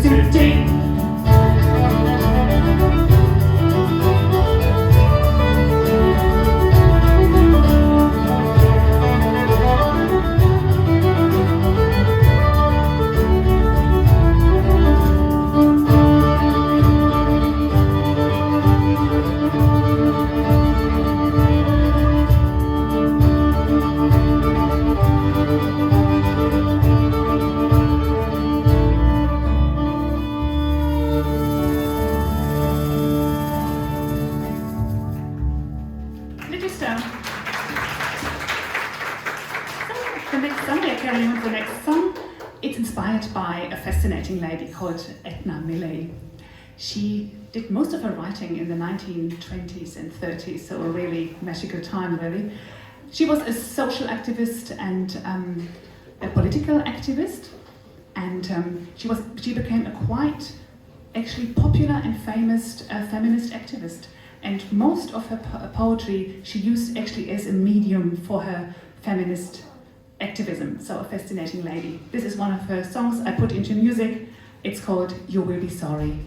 1915. By a fascinating lady called Emera Min. She did most of her writing in the 1920s and 30s, so a really magical time, really. She was a social activist and a political activist, and she became a quite actually popular and famous feminist activist. And most of her poetry she used actually as a medium for her feminist activism, so a fascinating lady. This is one of her songs I put into music. It's called You Will Be Sorry.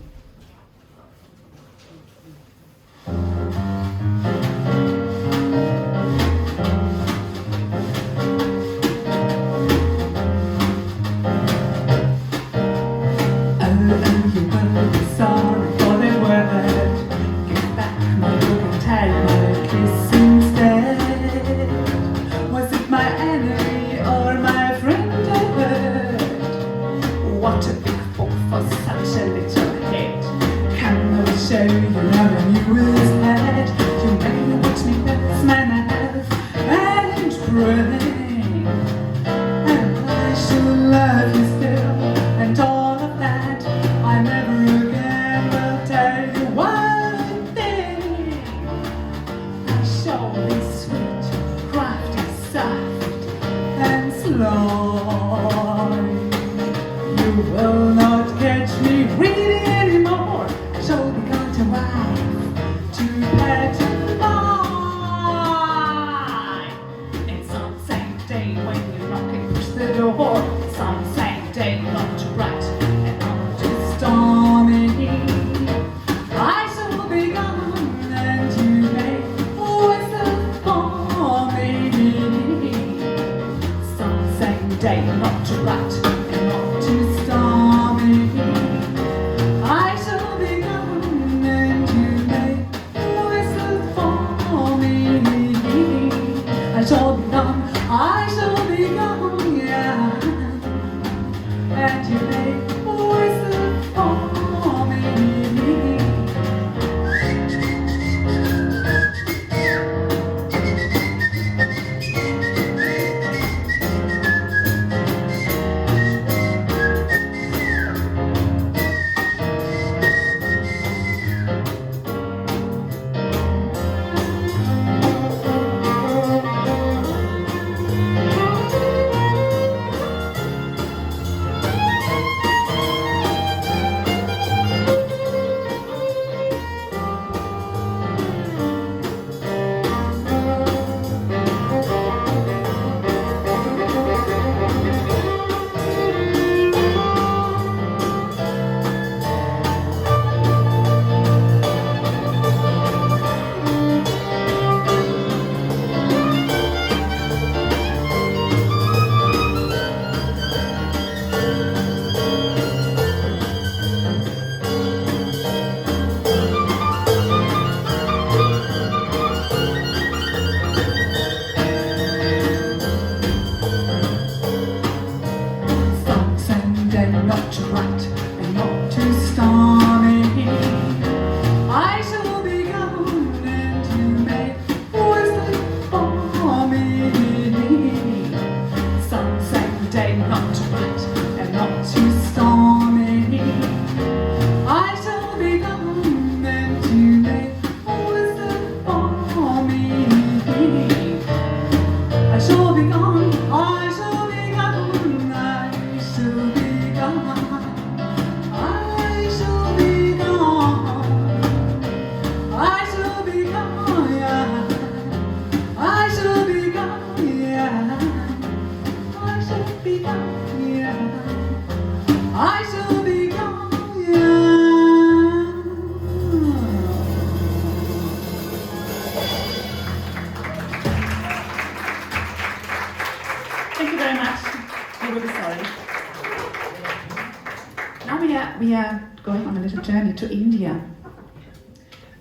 Now we are going on a little journey to India.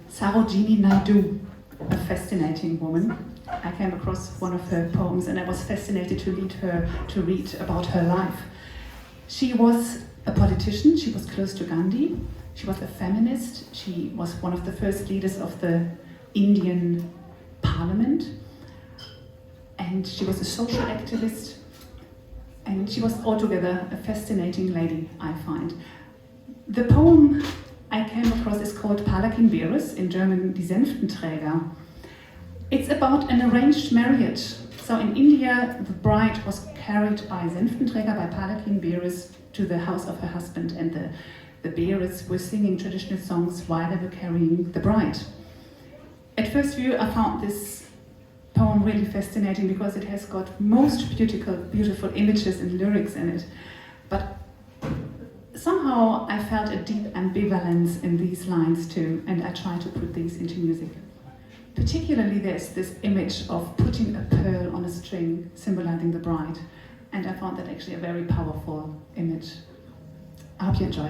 Sarojini Naidu, a fascinating woman. I came across one of her poems and I was fascinated to read about her life. She was a politician, she was close to Gandhi, she was a feminist, she was one of the first leaders of the Indian parliament, and she was a social activist, and she was altogether a fascinating lady, I find. The poem I came across is called Palaquin Bearers, in German Die Sänftenträger. It's about an arranged marriage. So in India, the bride was carried by Sänftenträger, by Palaquin Bearers, to the house of her husband, and the bearers were singing traditional songs while they were carrying the bride. At first view, I found this poem really fascinating because it has got most beautiful images and lyrics in it. But somehow I felt a deep ambivalence in these lines too, and I tried to put these into music. Particularly there's this image of putting a pearl on a string, symbolizing the bride, and I found that actually a very powerful image. I hope you enjoy.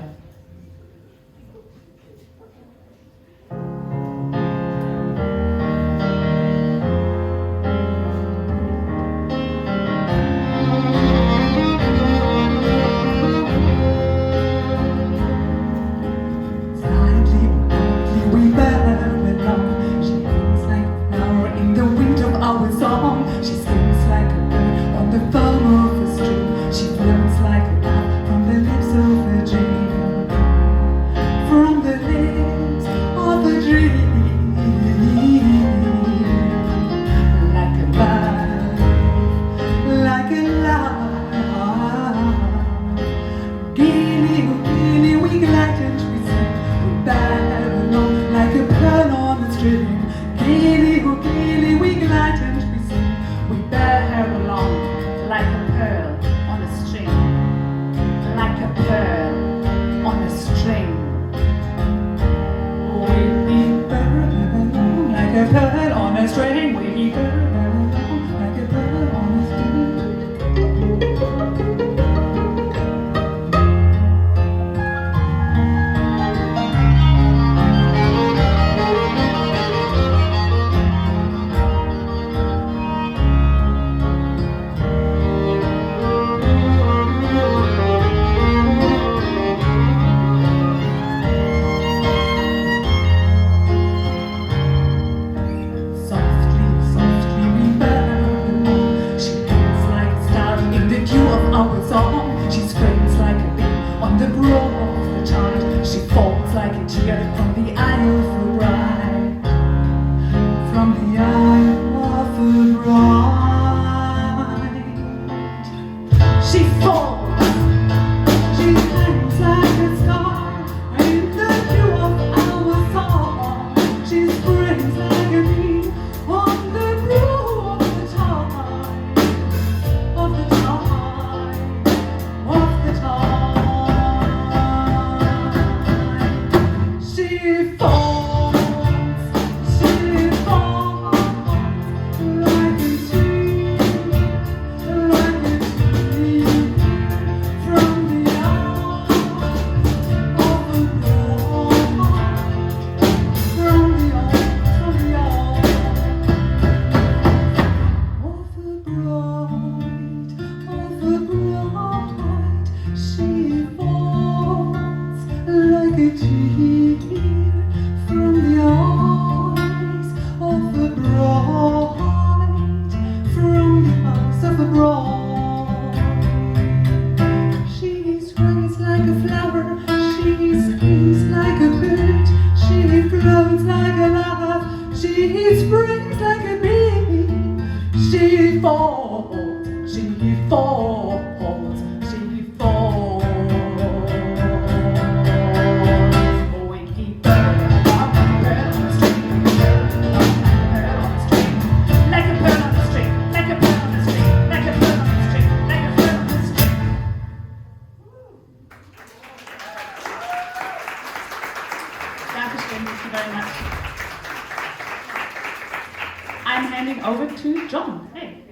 Over to John. Hey.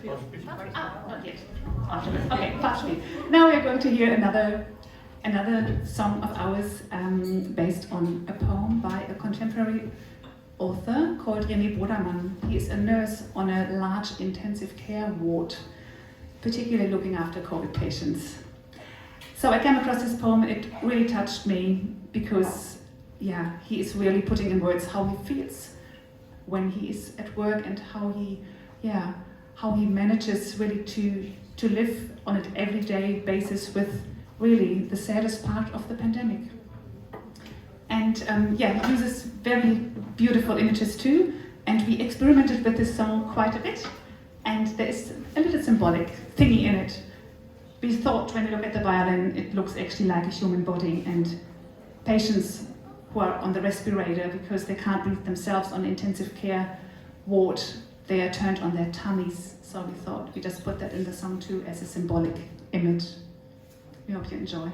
Not yet. afterwards. Okay, Farbspiel. Now we are going to hear another song of ours based on a poem by a contemporary author called Emera Min. He is a nurse on a large intensive care ward, particularly looking after COVID patients. So I came across this poem and it really touched me because, yeah, he is really putting in words how he feels when he is at work and how he manages really to live on an everyday basis with really the saddest part of the pandemic. And he uses very beautiful images too, and we experimented with this song quite a bit, and there is a little symbolic thingy in it. We thought when we look at the violin, it looks actually like a human body, and patients who are on the respirator because they can't breathe themselves on intensive care ward, they are turned on their tummies. So we thought we just put that in the song too as a symbolic image. We hope you enjoy.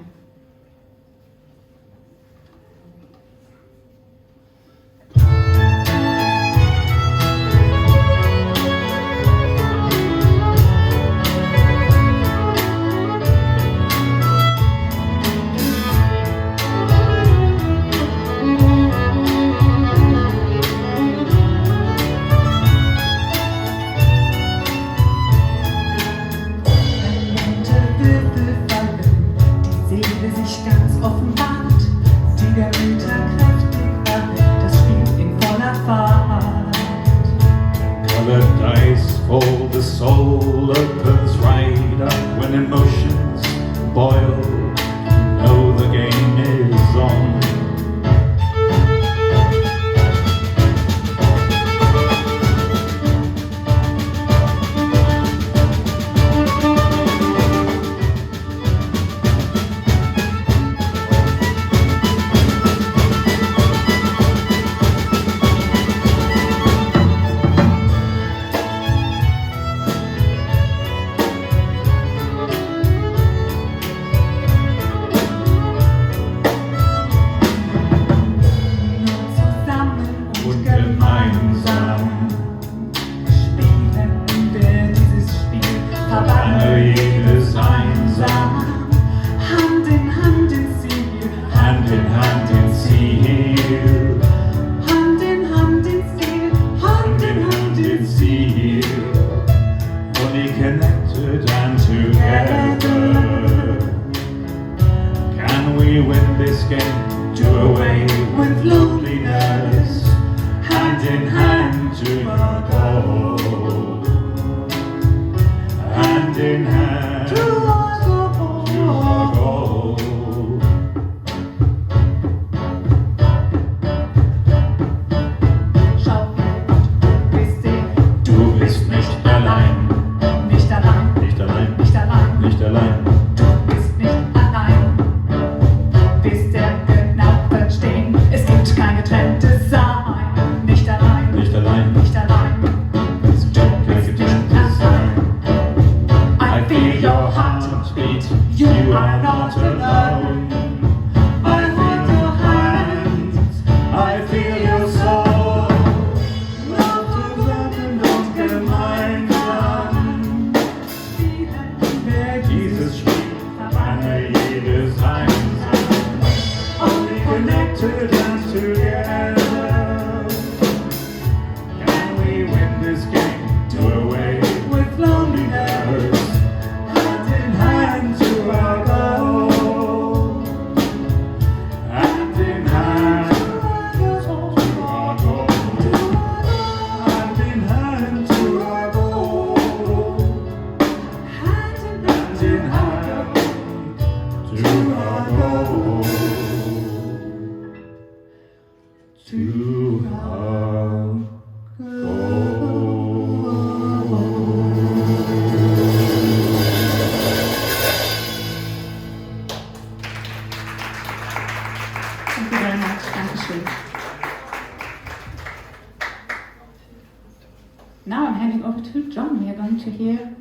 Now I'm handing over to John. We are going to hear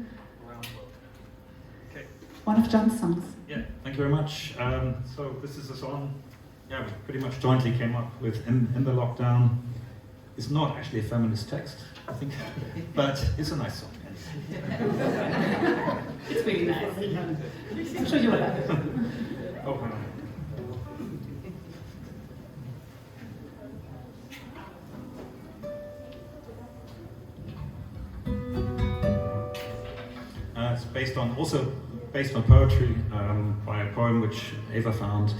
one of John's songs. Yeah, thank you very much. So this is a song, we pretty much jointly came up with in the lockdown. It's not actually a feminist text, I think, but it's a nice song. It's really nice. I'm sure you will love it. Oh, Hanna. It's also based on poetry by a poem which Eva found,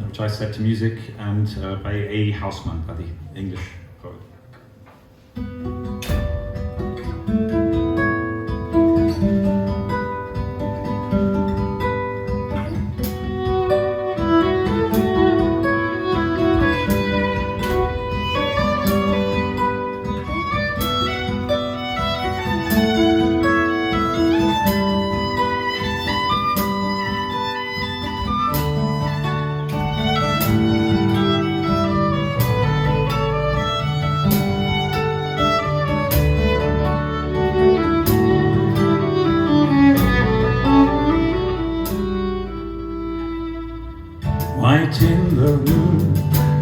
which I set to music, and by A. Hausmann, by the English poet. White in the moon,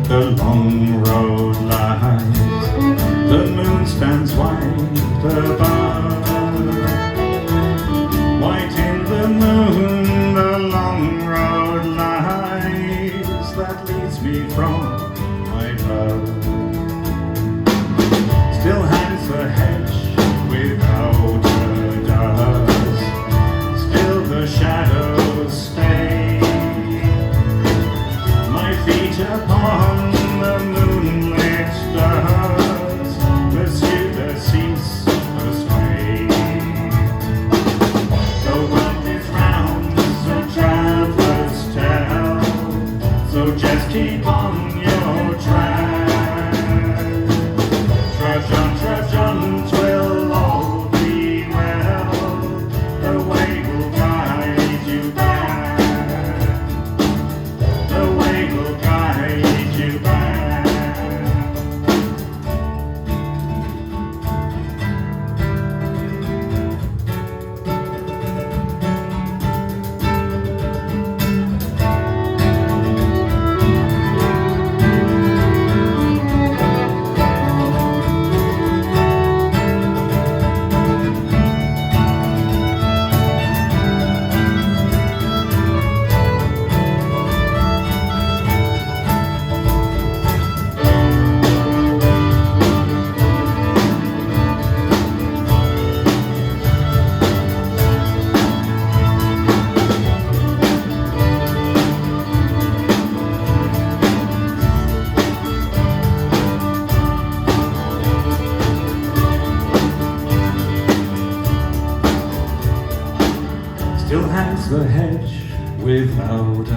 the long road lies. The moon stands wide above. White in the moon, the long road lies. That leads me from my love. Still hangs the hedge without a dust. Still the shadows stay. Feet upon the moonlit stars, pursue the ceaseless way. The world is round, so travelers tell, so just keep on your track. Trudge on, 'twill all be well, the way will guide you back. The hedge without a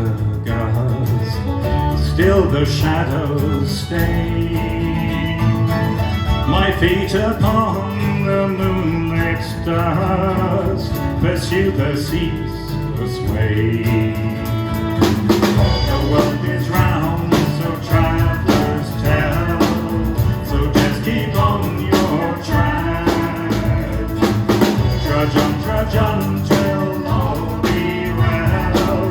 gust, still the shadows stay. My feet upon the moonlit dust, pursue the ceaseless way. The world is round, so travelers tell, so just keep on your track. Trudge on, till all be well,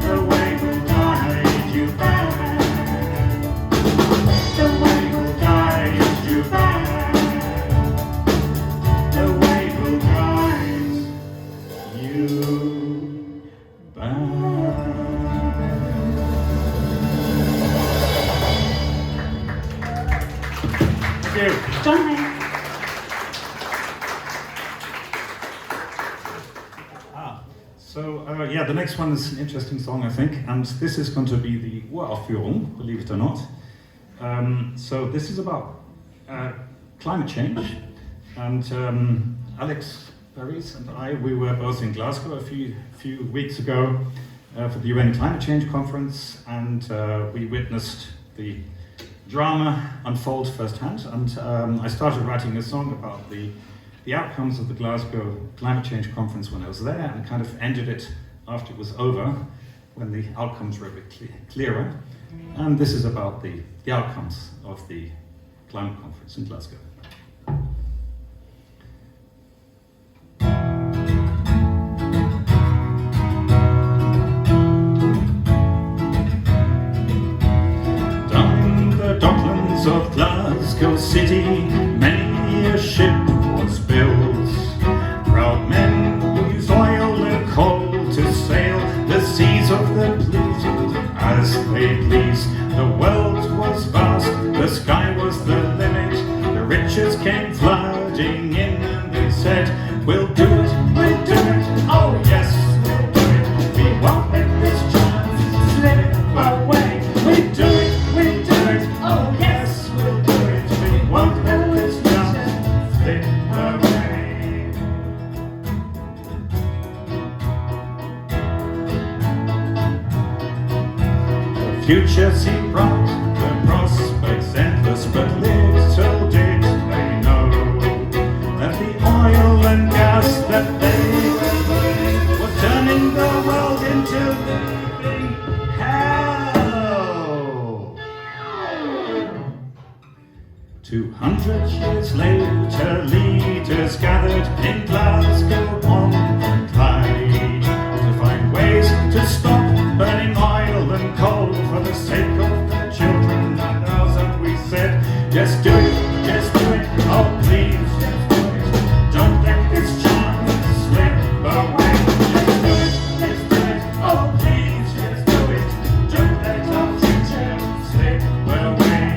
the way will guide you back. The way will guide you back. The way will guide you back. Thank you. John. So yeah, the next one is an interesting song, I think, and this is going to be the Uraufführung, believe it or not. So this is about climate change, and Alex Paris and I, we were both in Glasgow a few weeks ago for the UN Climate Change Conference, and we witnessed the drama unfold firsthand, and I started writing a song about the outcomes of the Glasgow Climate Change Conference when I was there, and kind of ended it after it was over, when the outcomes were a bit clearer. And this is about the outcomes of the climate conference in Glasgow. Down in the docklands of Glasgow City, many a ship was built. of the pleased as they pleased. The world was vast, the sky was the limit. The riches came flooding in and they said, we'll do it, oh yes, we'll do it. We won't let this chance slip away. We do it, oh yes, we'll do it. We won't let this chance slip away. The future seemed bright, the prospects endless, but little did they know that the oil and gas that they were turning the world into living hell. 200 years later, leaders gathered in Glasgow on the Clyde to find ways to stop burning oil and coal for the sake of their children and ours. And we said, just do it, oh please, just do it. Don't let this chance slip away. Just do it, oh please, just do it. Don't let our future slip away.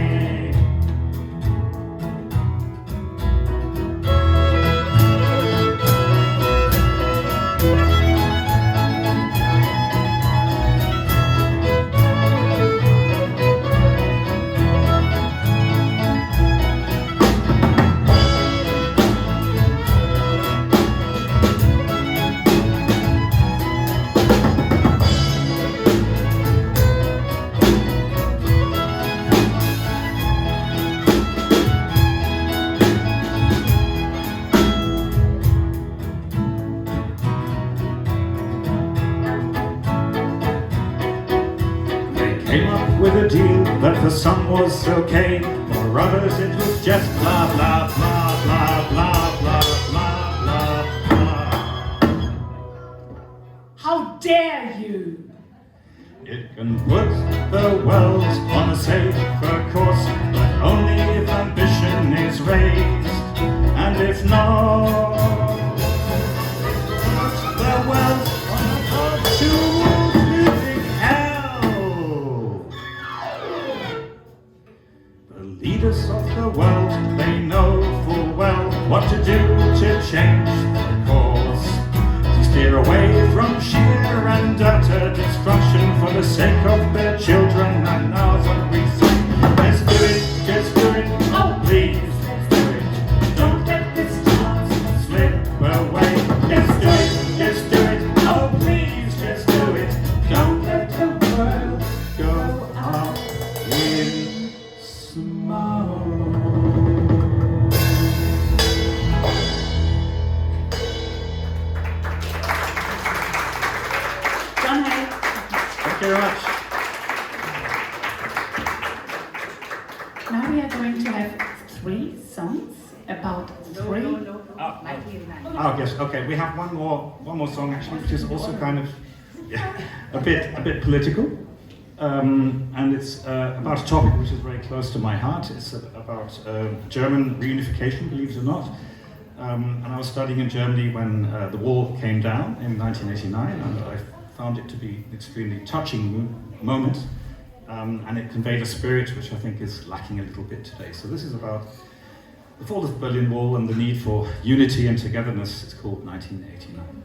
Came up with a deal that for some was okay, for others it was just blah blah blah blah blah blah blah blah blah. How dare you! It can put the world on a safer course, but only if ambition is raised, and if not, the world on a path to living hell. The leaders of the world, they know full well what to do to change the course, to steer away from sheer and utter destruction for the sake of their children and ours. And we say, just do it, oh please, let's do it. Don't let this chance slip away. Just do it, oh please, just do it. Don't let the world go up in smoke. John Hay. Thank you very much. Now we are going to have 3 songs about 3. Oh yes, okay. We have one more song actually, which is also kind of a bit political, and it's about a topic which is very close to my heart. It's about German reunification, believe it or not. And I was studying in Germany when the wall came down in 1989, and I found it to be an extremely touching moment, and it conveyed a spirit which I think is lacking a little bit today. So this is about the fall of the Berlin Wall and the need for unity and togetherness. It's called 1989.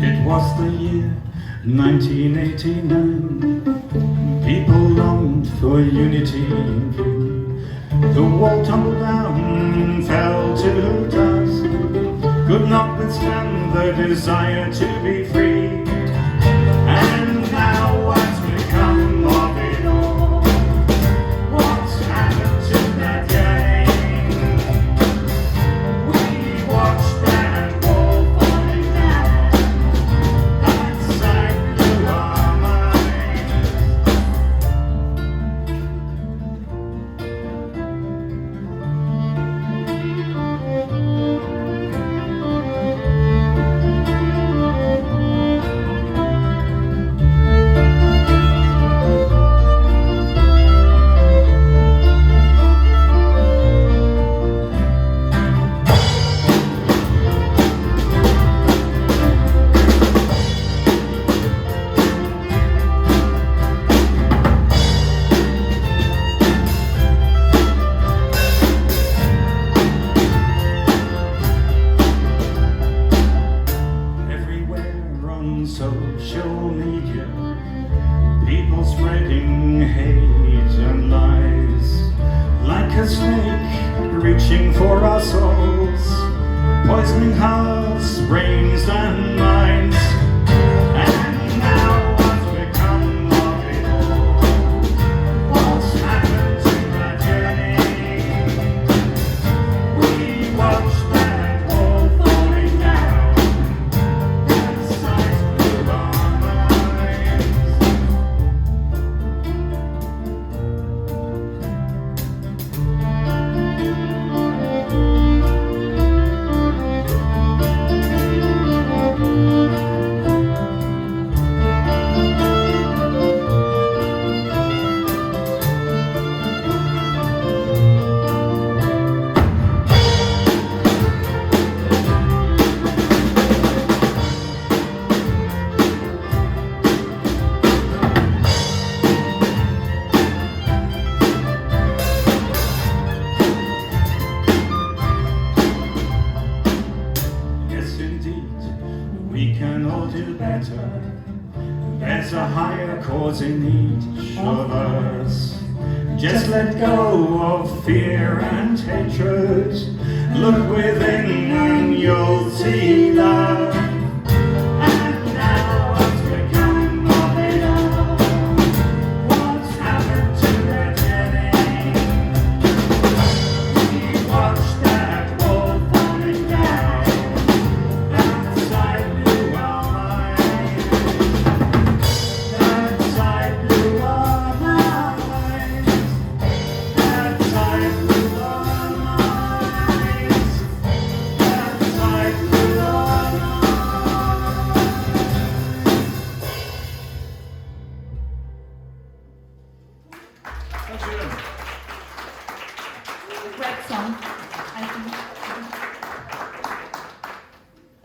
It was the year 1989. People longed for unity in view. The wall tumbled down, fell to dust, could not withstand the desire to be free. And now what's become of it all? What's happened to that yearning? We watched that wall falling down, that sight blew our minds. longing for our souls, poisoning hearts, brains and minds. And now what's become of it all? What's happened to our journey? We watch that wall falling down, and sight through our minds. Yes, indeed, we can all do better. There's a higher cause in each of us. Just let go of fear and hatred. Look within and you'll see love. And now what's become of it all? What's happened to their journey? We watch that wall falling down, that sight blew our minds. That sight blew our minds. That sight blew our minds. That sight blew our minds. A great song, I think.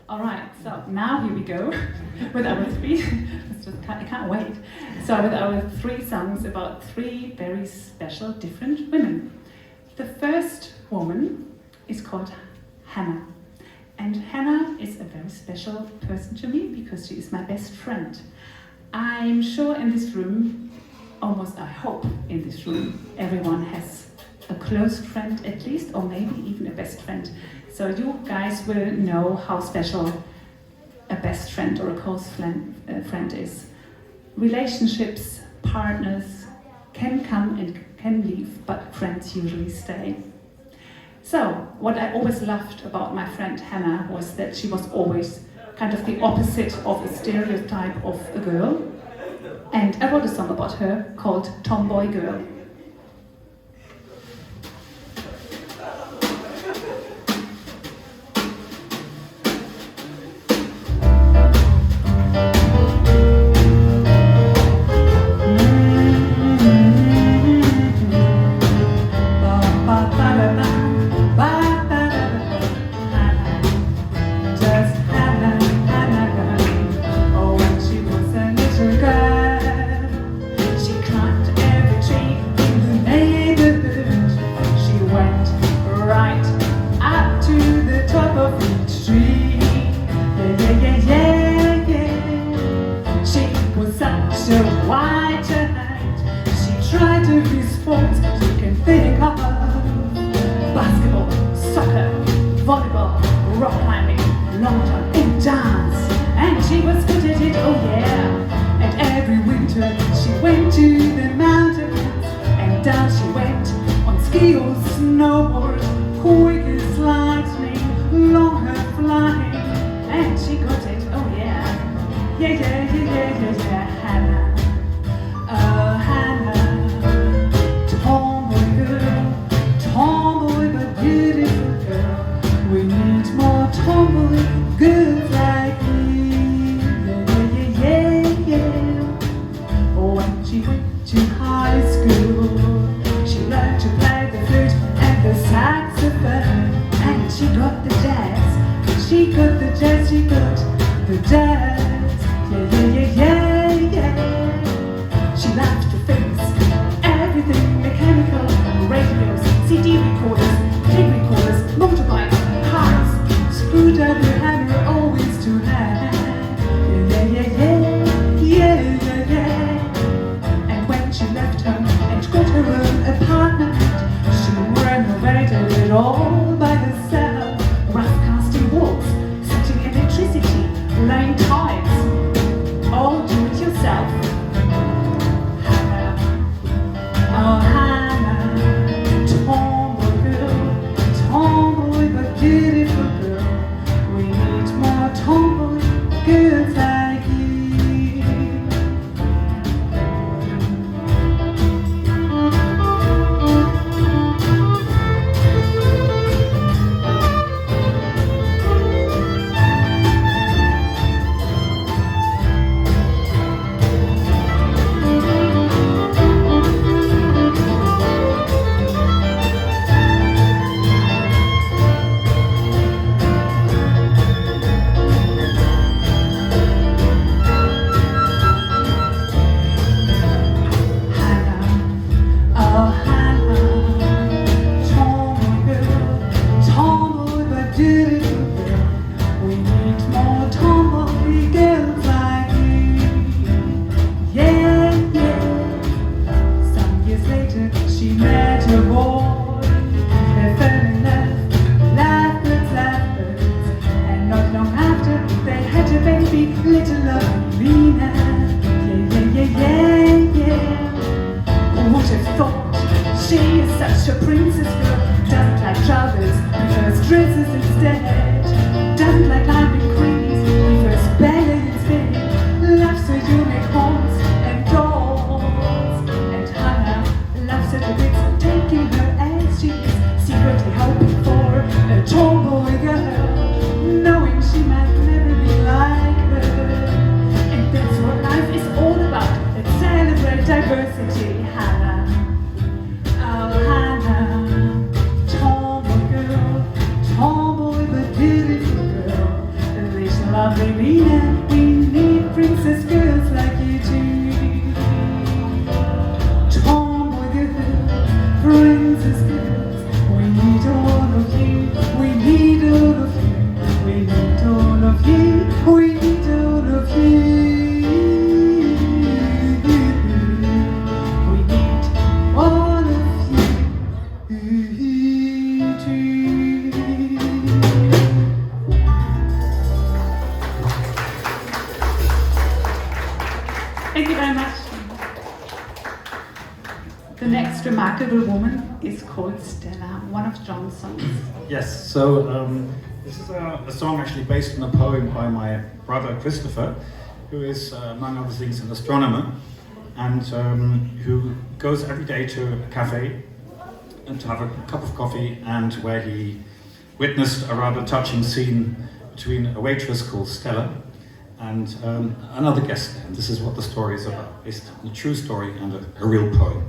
All right, so now here we go with our three. I can't wait. So with our three songs about three very special, different women. The first woman is called Hanna, and Hanna is a very special person to me because she is my best friend. I'm sure in this room, almost I hope in this room, everyone has a close friend at least, or maybe even a best friend. So you guys will know how special a best friend or a close friend is. Relationships, partners can come and can leave, but friends usually stay. So what I always loved about my friend Hanna was that she was always kind of the opposite of a stereotype of a girl. And I wrote a song about her called Tomboy Girl. Just Hanna, oh, when she was a little girl, she climbed every tree in the neighborhood. She went right up to the top of each tree. Yeah. She was such a white child. She tried every sport you can think of: basketball, soccer, volleyball, rock climbing, long jump, and dance. And she was good at it, oh yeah. And every winter she went to the mountains, and down she went on ski or snowboard, quick as lightning, long hair flying. And she got it, oh yeah. Yeah, Hanna. Oh, Hanna. Tomboy girl, tomboy but beautiful girl. We need more tomboy girls like me. Yeah. When she went to high school, she learned to play the flute and the saxophone. And she got the jazz. She got the jazz, she got the jazz. Yeah. She loved to fix everything mechanical: radios, CD recorders, tape recorders, motorbikes, cars, screwdriver, hammer, always to hand. Yeah. And when she left home and got her own apartment, she renovated it all by dresses instead. Doesn't like climbing trees, prefers ballet instead. Loves to make horns and dolls. And Hanna loves her to bits, taking her as she is, secretly hoping for a tomboy girl, knowing she might never be like her. And that's what life is all about. Let's celebrate diversity, Hanna. Oh, Hanna, tomboy girl, tomboy but beautiful girl. There's lovely Min, and we need princess girls like you too. Tomboy girl, princess girls, we need all of you. We need all of you. We need all of you. We need all of you. We need all of you too. Thank you very much. The next remarkable woman is called Stella, one of John's songs. Yes, so this is a song actually based on a poem by my brother Christopher, who is, among other things, an astronomer, and who goes every day to a cafe and to have a cup of coffee, and where he witnessed a rather touching scene between a waitress called Stella and another guest. And this is what the story is about. It's a true story and a real poem.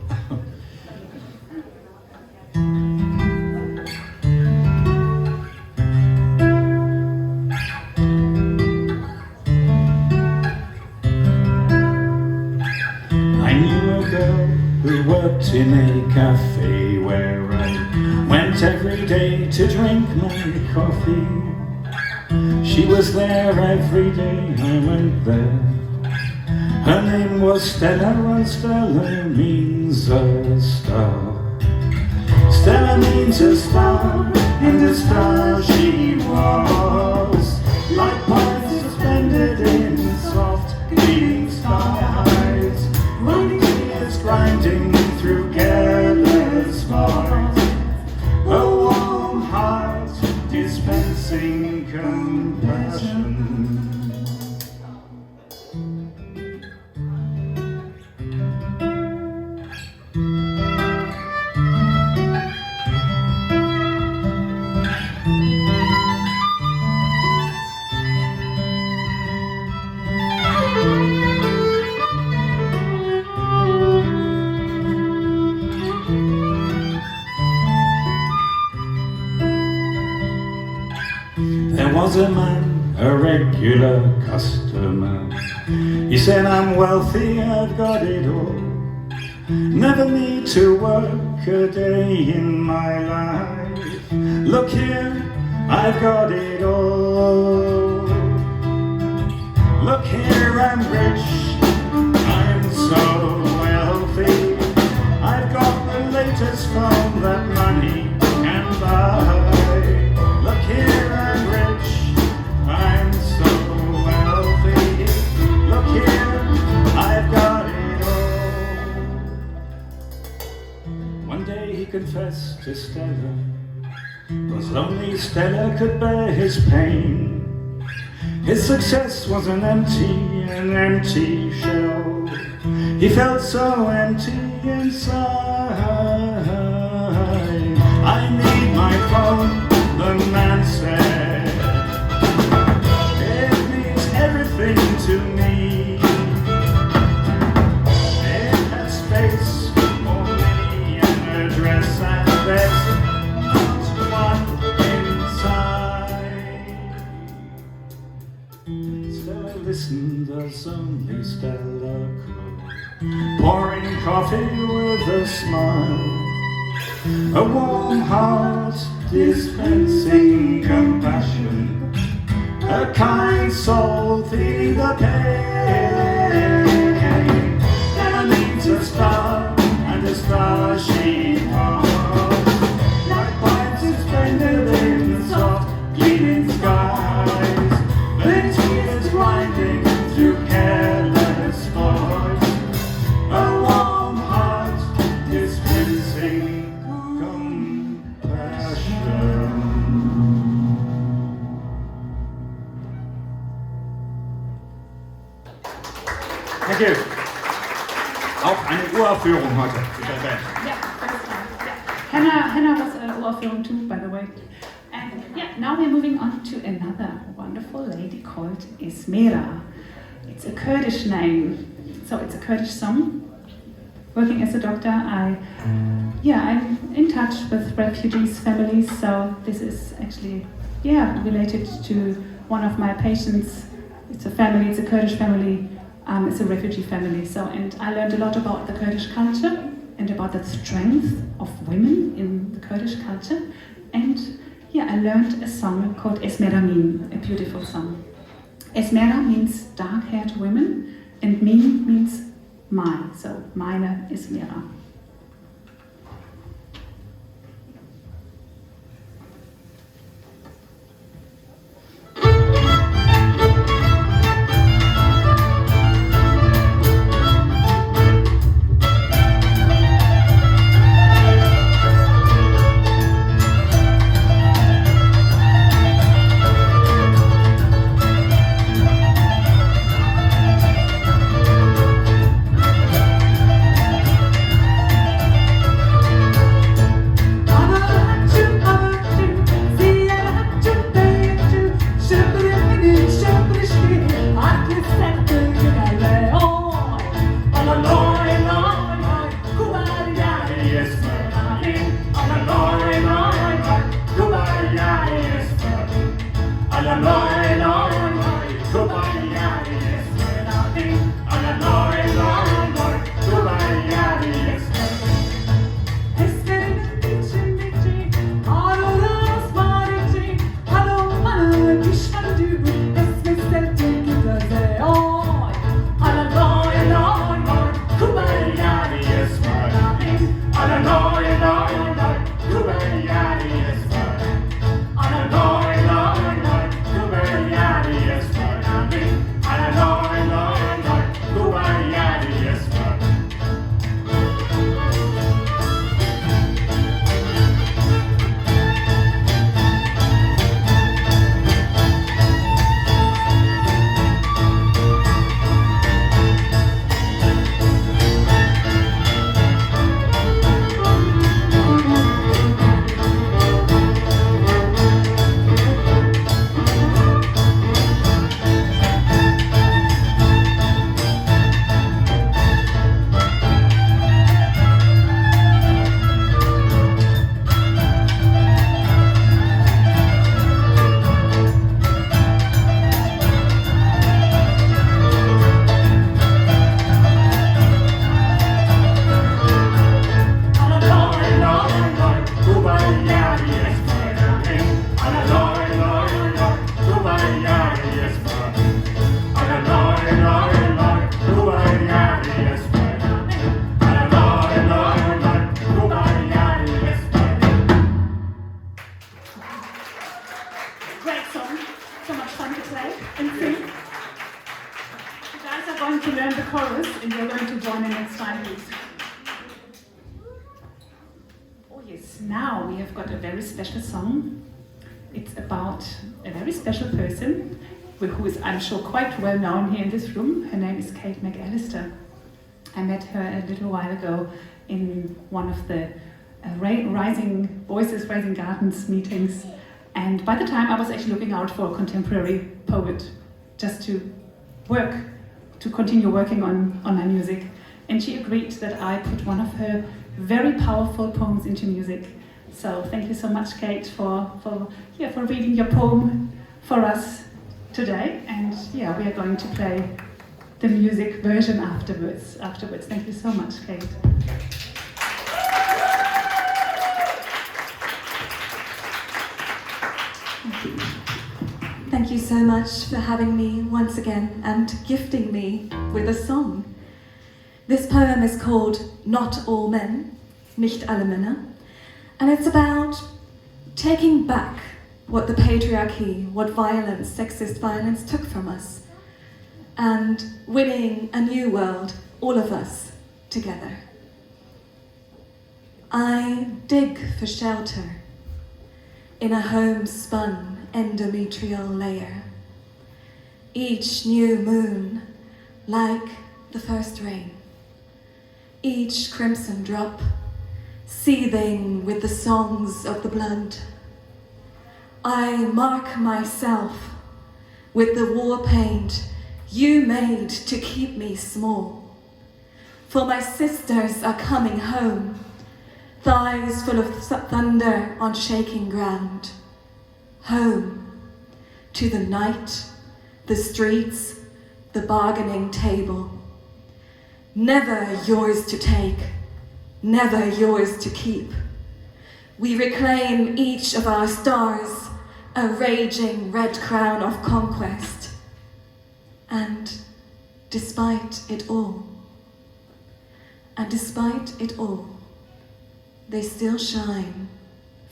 I knew a girl who worked in a cafe where I went every day to drink my coffee. She was there every day, I went there. Her name was Stella, and Stella means a star. Stella means a star, and a star she was. Like points suspended in soft green skies, running tears grinding through careless hearts. A warm heart dispensing compassion. There was a man, a regular customer. He said, I'm wealthy, I've got it all. Never need to work a day in my life. Look here, I've got it all. Look here, I'm rich, I'm so wealthy. I've got the latest phone that money can buy. Look here, I'm rich, I'm so wealthy. Look here, I've got it all. One day he confessed to Stella, 'cause only Stella could bear his pain. His success was an empty shell. He felt so empty inside. I need my phone, the man said. It means everything to me. It has space for me, an address, and there's not one inside. Stella listened as only Stella could, pouring coffee with a smile. A warm heart dispensing compassion, a kind soul feeling the pain. Stella needs a star, and a star she was. Like pipes suspended in soft gleaming skies, the tears grinding through careless voice. A warm heart dispensing compassion. Thank you. Auch eine Uraufführung heute mit der Band. Yeah, first time. Yeah. Hanna was an Uraufführung too, by the way. And yeah, now we're moving on to another wonderful lady called Esmera. It's a Kurdish name, so it's a Kurdish song. Working as a doctor, I'm in touch with refugees' families, so this is actually, related to one of my patients. It's a family, it's a Kurdish family, it's a refugee family. So, and I learned a lot about the Kurdish culture and about the strength of women in the Kurdish culture. And I learned a song called Esmera Min, a beautiful song. Esmera means dark-haired women, and Min means my, so meine Esmera. Now we have got a very special song. It's about a very special person who is, I'm sure, quite well known here in this room. Her name is MacAlister. I met her a little while ago in one of the Rising Voices, Rising Gardens meetings. And by the time I was actually looking out for a contemporary poet just to continue working on my music. And she agreed that I put one of her very powerful poems into music. So thank you so much, Kate, for reading your poem for us today. And we are going to play the music version afterwards. Thank you so much, Kate. Thank you so much for having me once again and gifting me with a song. This poem is called Not All Men, Nicht alle Männer, and it's about taking back what the patriarchy, what violence, sexist violence took from us, and winning a new world, all of us, together. I dig for shelter in a homespun endometrial layer. Each new moon, like the first rain, each crimson drop seething with the songs of the blood. I mark myself with the war paint you made to keep me small. For my sisters are coming home, thighs full of thunder on shaking ground. Home to the night, the streets, the bargaining table. Never yours to take, never yours to keep. We reclaim each of our stars, a raging red crown of conquest. And despite it all, they still shine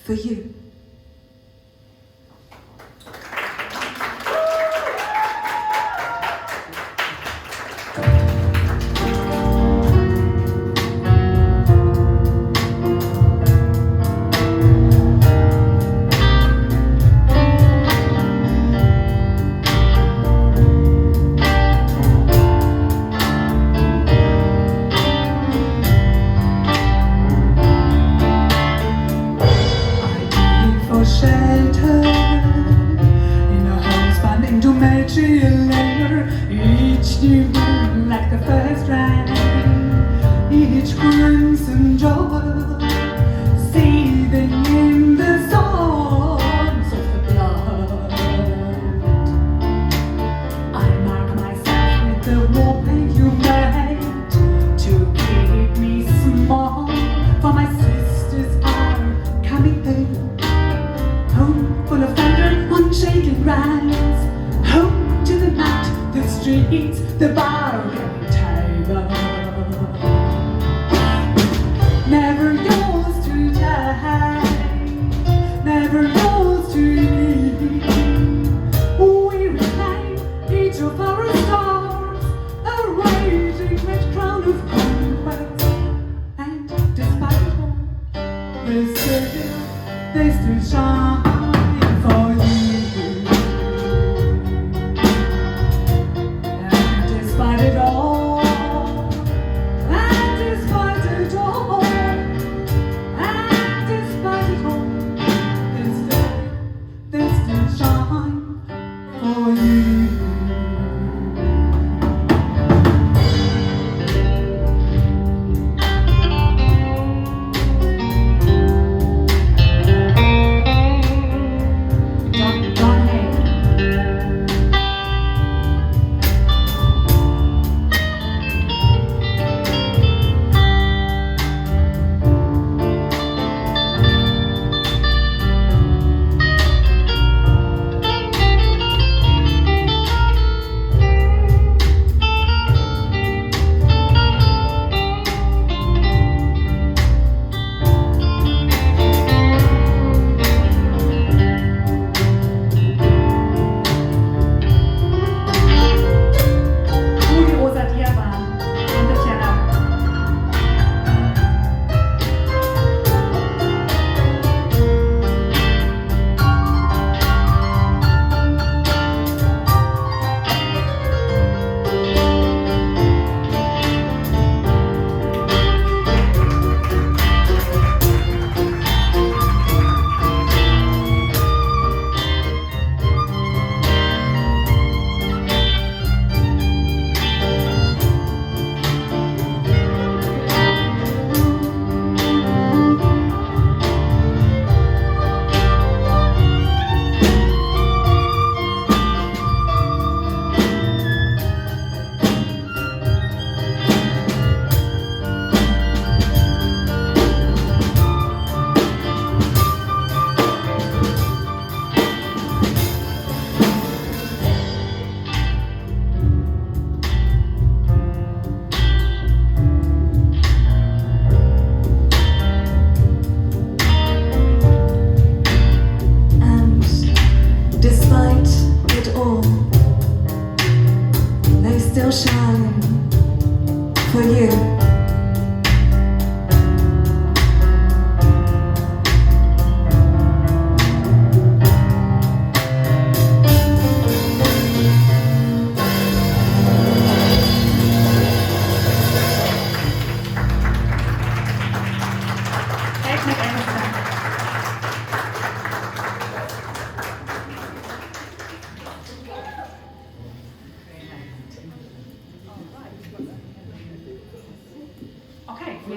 for you.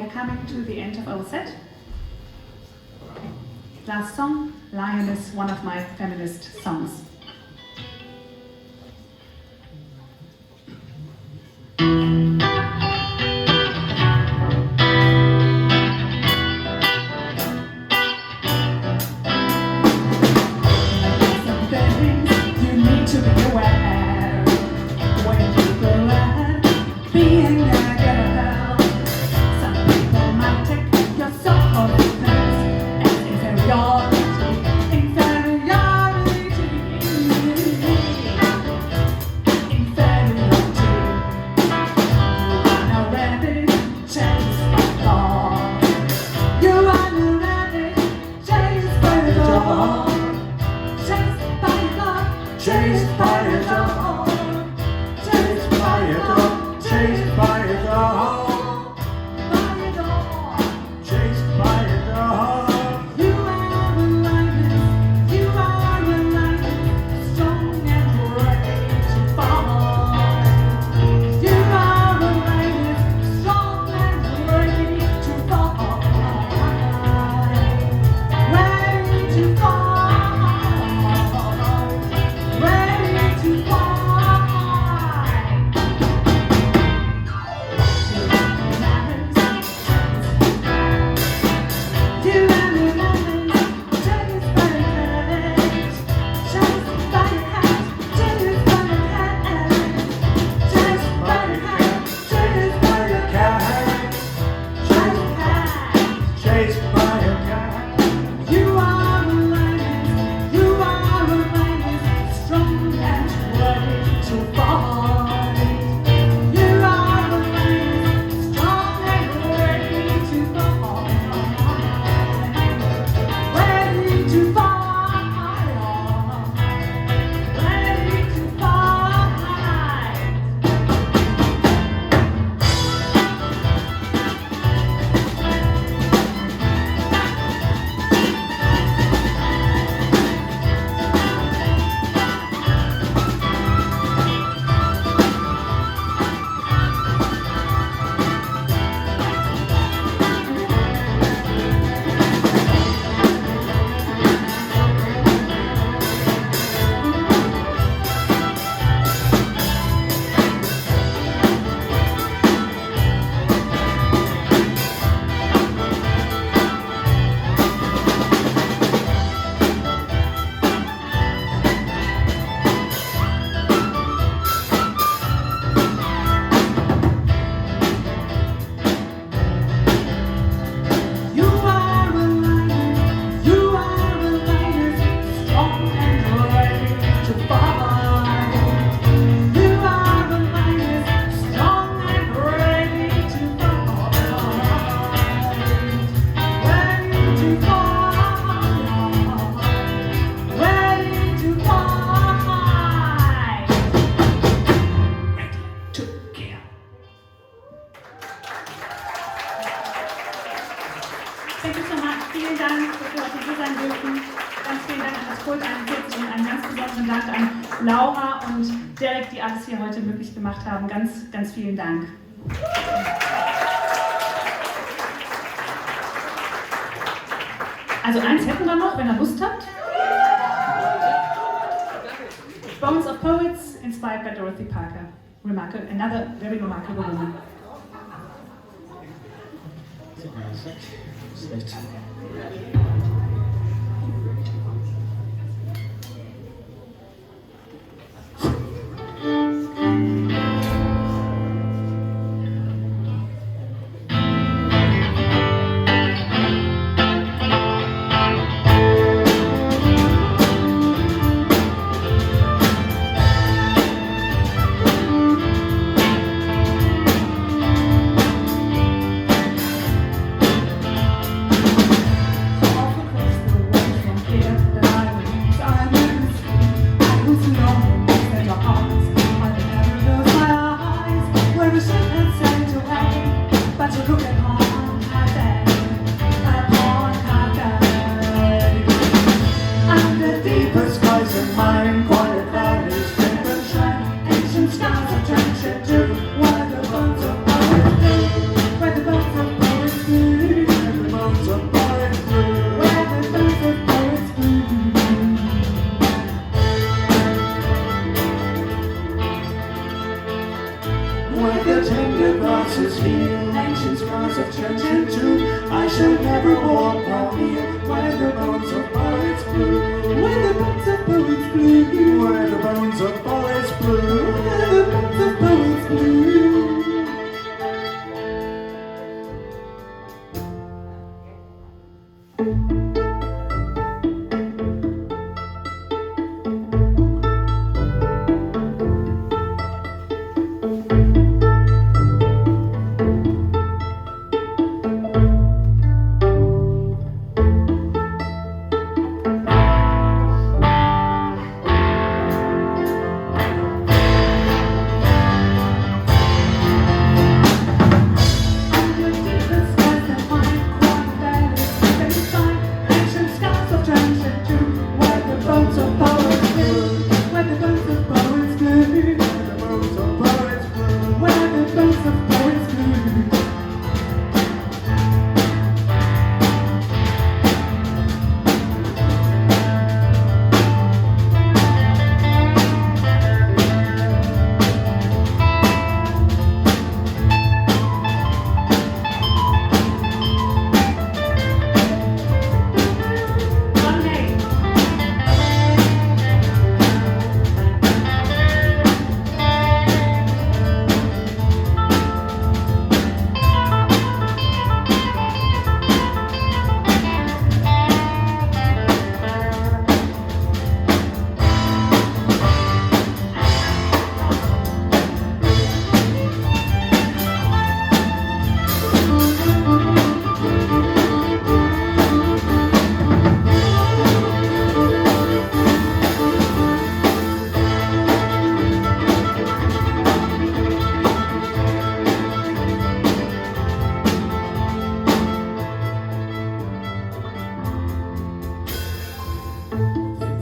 we're coming to the end of our set. Last song, Lioness, one of my feminist songs. Laura und Derek, die alles hier heute möglich gemacht haben. Ganz, ganz vielen Dank. Also eins hätten wir noch, wenn ihr Lust habt. Bones of Poets, inspired by Dorothy Parker. Another very remarkable woman. shall never walk nor kneel where the bones of poets blew. Where the bones of poets blew. Where the bones of poets blew. Where the bones of poets blew.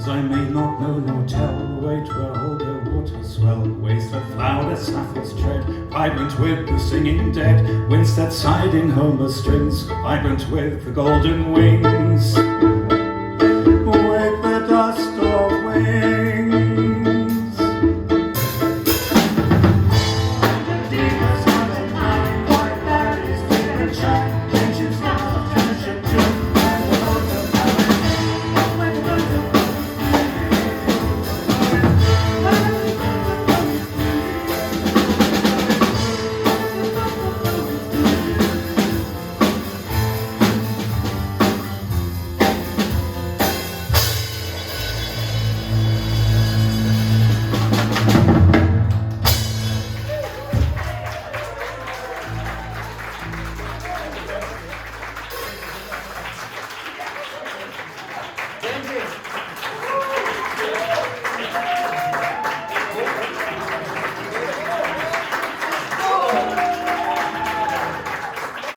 I may not know nor tell, wait where all the waters swell, ways that flower that sapphires tread, vibrant with the singing dead, winds that sighed in Homer's strings, vibrant with the golden wings.